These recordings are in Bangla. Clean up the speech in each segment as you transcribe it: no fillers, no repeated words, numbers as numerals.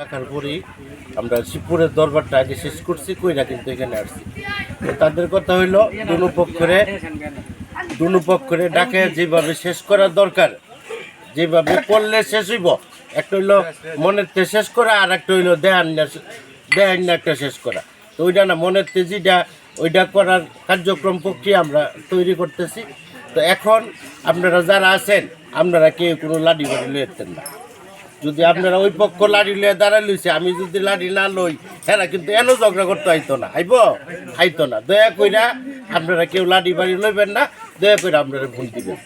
টাকার পরেই আমরা শিবপুরের দরবারটা আগে শেষ করছি, কইরা কিন্তু এখানে আসছি। তো তাদের কথা হইলো দুপক্ষরে ডাকে যেভাবে শেষ করা দরকার, যেভাবে করলে শেষ হইব, একটা হইলো মনের তে শেষ করা, আর একটা হইলো দেহান না একটা শেষ করা। তো ওইটা না, মনের তেজিটা ওইটা করার কার্যক্রম প্রক্রিয়া আমরা তৈরি করতেছি। তো এখন আপনারা যারা আছেন, আপনারা কেউ কোনো লাঠি বাড়ি লইতেন না। যদি আপনারা ওই পক্ষ লাড়ি লিয়ে দাঁড়াই লইছে, আমি যদি লাড়ি না লই, হ্যাঁ কিন্তু এনো ঝগড়া করতে আইতো না, আইতো না। দয়া কইরা আপনারা কেউ লাড়ি বাড়ি লইবেন না, দয়া করে আপনারা ফোন দিবেন।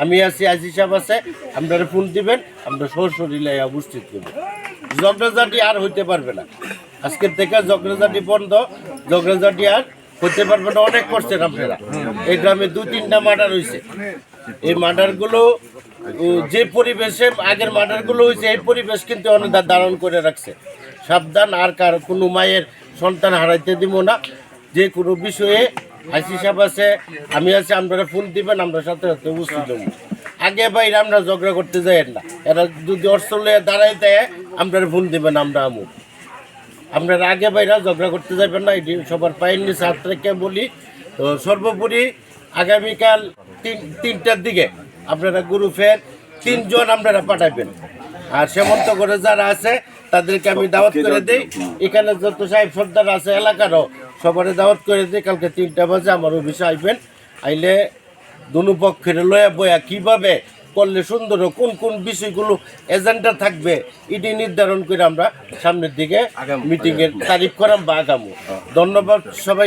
আমি আছি, আজি সাহেব আছে, আপনারা ফোন দিবেন, আমরা সরাসরি লাইয়া উপস্থিত করবেন। ঝগড়াঝাটি আর হইতে পারবে না, আজকের থেকে ঝগড়াঝাটি বন্ধ, ঝগড়াঝাটি আর হইতে পারবে না। অনেক করছেন আপনারা, এই গ্রামে 2-3টা মার্ডার হয়েছে। এই মার্ডারগুলো যে পরিবেশে আগের মার্ডারগুলো হয়েছে, এই পরিবেশ কিন্তু অনেক ধারণ করে রাখছে। সাবধান, আর কার কোনো মায়ের সন্তান হারাইতে দিব না। যে কোনো বিষয়ে আইসি সাহেব আছে, আমি আছি, আপনারা ফোন দিবেন, আমরা সাথে সাথে উপস্থিত হব। আগে বাইরে আমরা ঝগড়া করতে যাই না, এরা যদি অর্থলে দাঁড়াই দেয় আপনারা ফোন দিবেন, আমরা আমুক। আপনারা আগে বাইরে ঝগড়া করতে যাবেন না, এটি সবার পায়ের নিচে হাত রেখে বলি। তো সর্বোপরি আগামীকাল 3টার দিকে আপনারা গ্রুপের 3 জন আপনারা পাঠাবেন। আর সেমন্ত করে যারা আছে তাদেরকে আমি দাওয়াত করে দিই। এখানে যত সাহেব সর্দার আছে এলাকারও সবারই দাওয়াত করে দিই। কালকে 3টা বাজে আমার অফিসে আইবেন। আইলে দুনো পক্ষের লয়া বয়া কীভাবে করলে সুন্দর, কোন কোন বিষয়গুলো এজেন্ডা থাকবে, এটি নির্ধারণ করে আমরা সামনের দিকে মিটিংয়ের তারিখ করাম বা আগামো। ধন্যবাদ সবাই।